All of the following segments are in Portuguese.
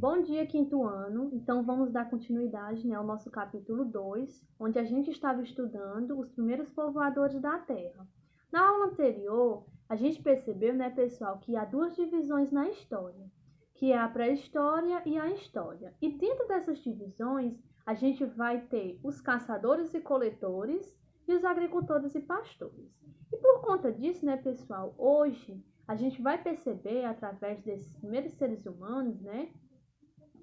Bom dia, quinto ano. Então, vamos dar continuidade, né, ao nosso capítulo 2, onde a gente estava estudando os primeiros povoadores da Terra. Na aula anterior, a gente percebeu, né, pessoal, que há duas divisões na história, que é a pré-história e a história. E dentro dessas divisões, a gente vai ter os caçadores e coletores e os agricultores e pastores. E por conta disso, né, pessoal, hoje a gente vai perceber, através desses primeiros seres humanos, né,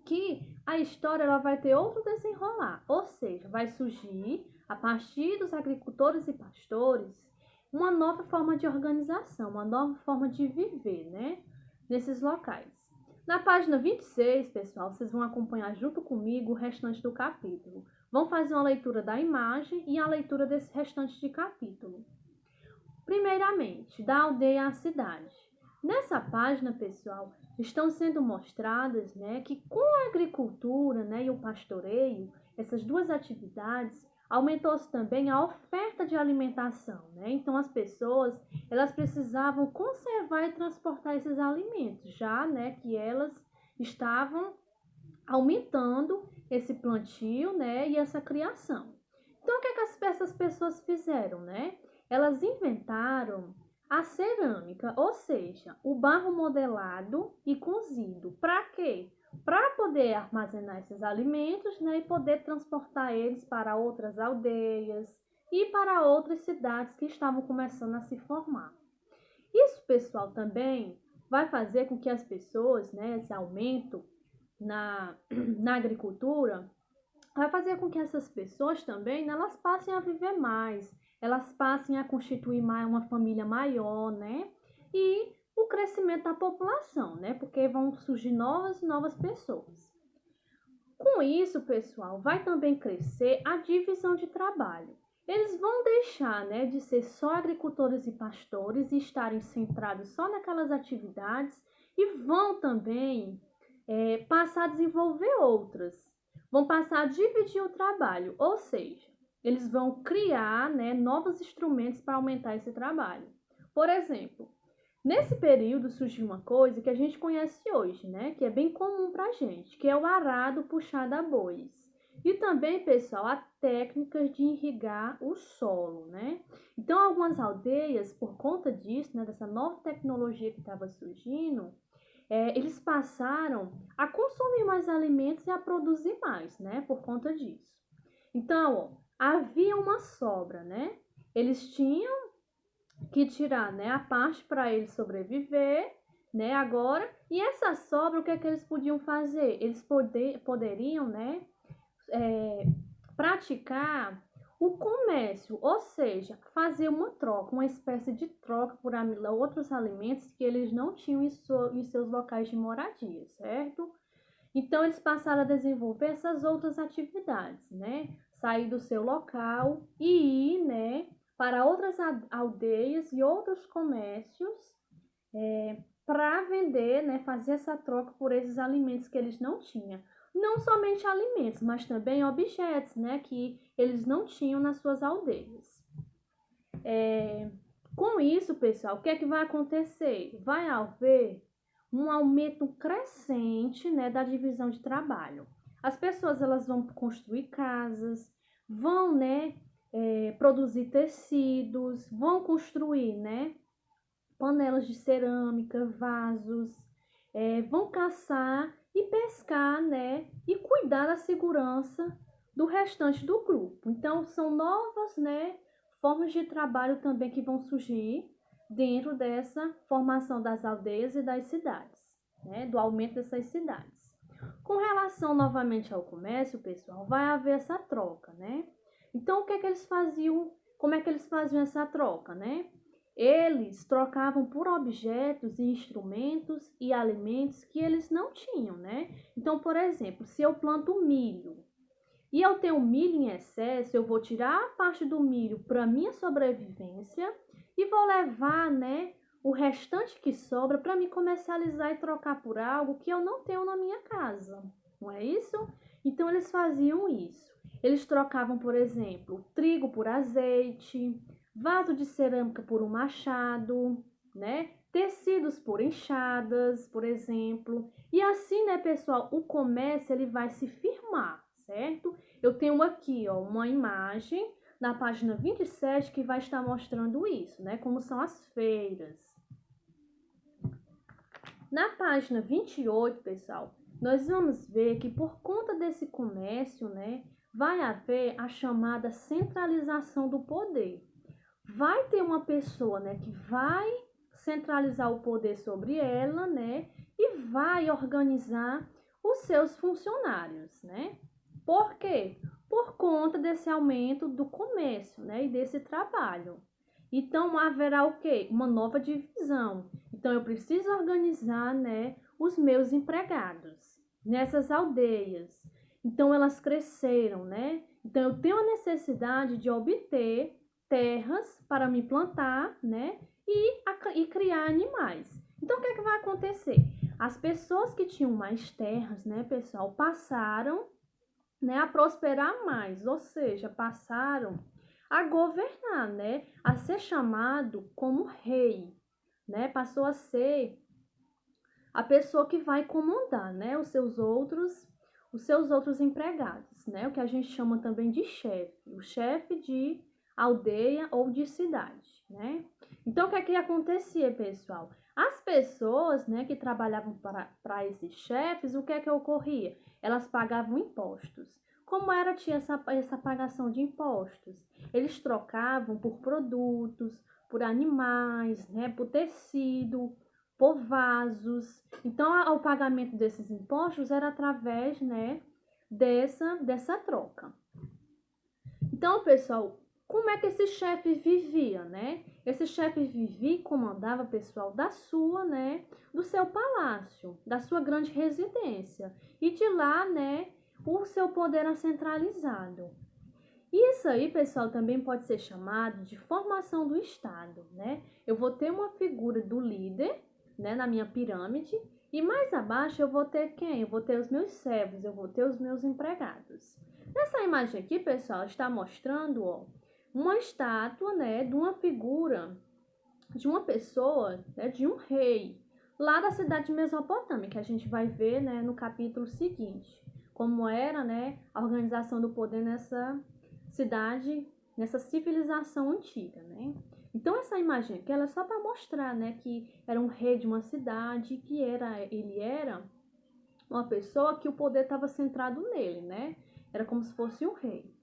que a história ela vai ter outro desenrolar, ou seja, vai surgir a partir dos agricultores e pastores uma nova forma de organização, uma nova forma de viver, né, nesses locais. Na página 26, pessoal, vocês vão acompanhar junto comigo o restante do capítulo. Vão fazer uma leitura da imagem e a leitura desse restante de capítulo. Primeiramente, da aldeia à cidade. Nessa página, pessoal, estão sendo mostradas, né, que com a agricultura, né, e o pastoreio, essas duas atividades, aumentou-se também a oferta de alimentação, né? Então as pessoas, elas precisavam conservar e transportar esses alimentos, já, né, que elas estavam aumentando esse plantio, né, e essa criação. Então, o que é que essas pessoas fizeram, né? Elas inventaram a cerâmica, ou seja, o barro modelado e cozido. Para quê? Para poder armazenar esses alimentos, né, e poder transportar eles para outras aldeias e para outras cidades que estavam começando a se formar. Isso, pessoal, também vai fazer com que as pessoas, né, esse aumento na agricultura, vai fazer com que essas pessoas também, né, elas passem a viver mais, elas passem a constituir mais uma família maior, né? E o crescimento da população, né? Porque vão surgir novas e novas pessoas. Com isso, pessoal, vai também crescer a divisão de trabalho. Eles vão deixar, né, de ser só agricultores e pastores e estarem centrados só naquelas atividades e vão também passar a desenvolver outras. Vão passar a dividir o trabalho, ou seja, eles vão criar, né, novos instrumentos para aumentar esse trabalho. Por exemplo, nesse período surgiu uma coisa que a gente conhece hoje, né, que é bem comum para a gente, que é o arado puxado a bois. E também, pessoal, há técnicas de irrigar o solo, né? Então, algumas aldeias, por conta disso, né, dessa nova tecnologia que estava surgindo, eles passaram a consumir mais alimentos e a produzir mais, né, por conta disso. Então, ó, havia uma sobra, né? Eles tinham que tirar, né, a parte para eles sobreviver, né, agora. E essa sobra, o que é que eles podiam fazer? Eles poderiam, né, praticar o comércio, ou seja, fazer uma troca, uma espécie de troca por outros alimentos que eles não tinham em seus locais de moradia, certo? Então, eles passaram a desenvolver essas outras atividades, né? Sair do seu local e ir, né, para outras aldeias e outros comércios para vender, né, fazer essa troca por esses alimentos que eles não tinham. Não somente alimentos, mas também objetos, né, que eles não tinham nas suas aldeias. Com isso, pessoal, o que é que vai acontecer? Vai haver um aumento crescente, né, da divisão de trabalho. As pessoas elas vão construir casas, vão, né, produzir tecidos, vão construir, né, panelas de cerâmica, vasos, vão caçar e pescar, né, e cuidar da segurança do restante do grupo. Então, são novas, né, formas de trabalho também que vão surgir dentro dessa formação das aldeias e das cidades, né, do aumento dessas cidades. Com relação novamente ao comércio, pessoal, vai haver essa troca, né? Então, o que é que eles faziam? Como é que eles faziam essa troca, né? Eles trocavam por objetos e instrumentos e alimentos que eles não tinham, né? Então, por exemplo, se eu planto milho e eu tenho milho em excesso, eu vou tirar a parte do milho para minha sobrevivência e vou levar, né, o restante que sobra para me comercializar e trocar por algo que eu não tenho na minha casa, não é isso? Então, eles faziam isso. Eles trocavam, por exemplo, trigo por azeite, vaso de cerâmica por um machado, né? tecidos por enxadas, por exemplo. E assim, né, pessoal, o comércio ele vai se firmar, certo? Eu tenho aqui, ó, uma imagem na página 27 que vai estar mostrando isso, né, como são as feiras. Na página 28, pessoal, nós vamos ver que por conta desse comércio, né, vai haver a chamada centralização do poder. Vai ter uma pessoa, né, que vai centralizar o poder sobre ela, né, e vai organizar os seus funcionários, né? Por quê? Por conta desse aumento do comércio, né, e desse trabalho. Então, haverá o quê? Uma nova divisão. Então, eu preciso organizar, né, os meus empregados nessas aldeias. Então, elas cresceram, né? Então, eu tenho a necessidade de obter terras para me plantar, né? E criar animais. Então, o que é que vai acontecer? As pessoas que tinham mais terras, né, pessoal, passaram, né, a prosperar mais, ou seja, passaram a governar, né, a ser chamado como rei, né, passou a ser a pessoa que vai comandar, né, os seus outros empregados, né, o que a gente chama também de chefe, o chefe de aldeia ou de cidade, né. Então, o que é que acontecia, pessoal? As pessoas, né, que trabalhavam para esses chefes, o que é que ocorria? Elas pagavam impostos. Como tinha essa pagação de impostos? Eles trocavam por produtos, por animais, né, por tecido, por vasos. Então, o pagamento desses impostos era através, né, dessa troca. Então, pessoal, como é que esse chefe vivia, né? Esse chefe vivia e comandava o pessoal da sua, né, do seu palácio, da sua grande residência. E de lá, né, o seu poder era centralizado. Isso aí, pessoal, também pode ser chamado de formação do Estado, né? Eu vou ter uma figura do líder, né, na minha pirâmide, e mais abaixo eu vou ter quem? Eu vou ter os meus servos, eu vou ter os meus empregados. Nessa imagem aqui, pessoal, está mostrando, ó, uma estátua, né, de uma figura, de uma pessoa, né, de um rei, lá da cidade de Mesopotâmia, que a gente vai ver, né, no capítulo seguinte, como era, né, a organização do poder nessa cidade, nessa civilização antiga, né? Então, essa imagem aqui, ela é só para mostrar, né, que era um rei de uma cidade, que ele era uma pessoa que o poder estava centrado nele, né? Era como se fosse um rei.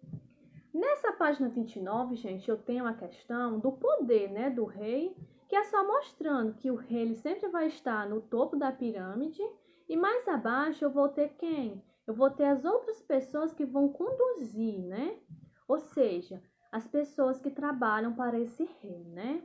Nessa página 29, gente, eu tenho a questão do poder, né, do rei, que é só mostrando que o rei ele sempre vai estar no topo da pirâmide e mais abaixo eu vou ter quem? Eu vou ter as outras pessoas que vão conduzir, né? Ou seja, as pessoas que trabalham para esse rei, né?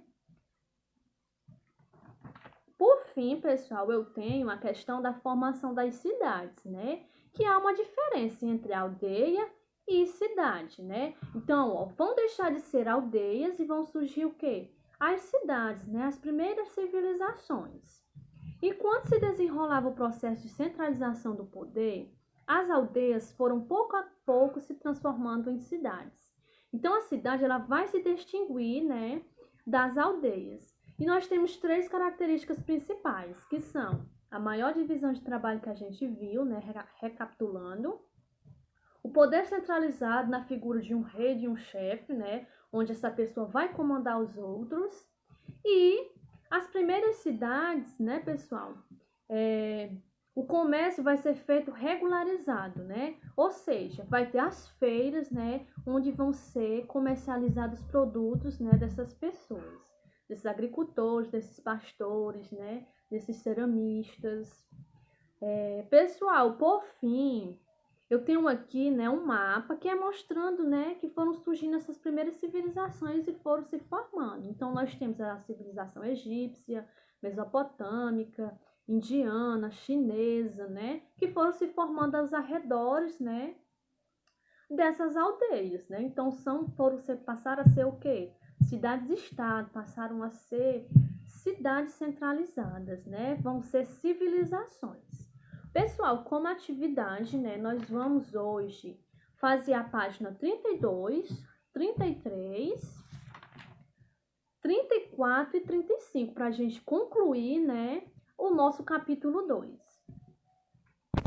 Por fim, pessoal, eu tenho a questão da formação das cidades, né? Que há uma diferença entre aldeia e cidade, né? Então, ó, vão deixar de ser aldeias e vão surgir o quê? As cidades, né? As primeiras civilizações. E quando se desenrolava o processo de centralização do poder, as aldeias foram pouco a pouco se transformando em cidades. Então, a cidade ela vai se distinguir, né, das aldeias. E nós temos 3 características principais, que são a maior divisão de trabalho que a gente viu, né, recapitulando, o poder centralizado na figura de um rei, de um chefe, né, onde essa pessoa vai comandar os outros, e as primeiras cidades, né, pessoal, o comércio vai ser feito regularizado, né? Ou seja, vai ter as feiras, né, onde vão ser comercializados produtos, né, dessas pessoas, desses agricultores, desses pastores, né, desses ceramistas. Pessoal, por fim, eu tenho aqui, né, um mapa que é mostrando, né, que foram surgindo essas primeiras civilizações e foram se formando. Então, nós temos a civilização egípcia, mesopotâmica, indiana, chinesa, né, que foram se formando aos arredores, né, dessas aldeias, né. Então, passaram a ser o quê? Cidades-estado, passaram a ser cidades centralizadas, né, vão ser civilizações. Pessoal, como atividade, né, nós vamos hoje fazer a página 32, 33, 34 e 35, para a gente concluir, né, o nosso capítulo 2.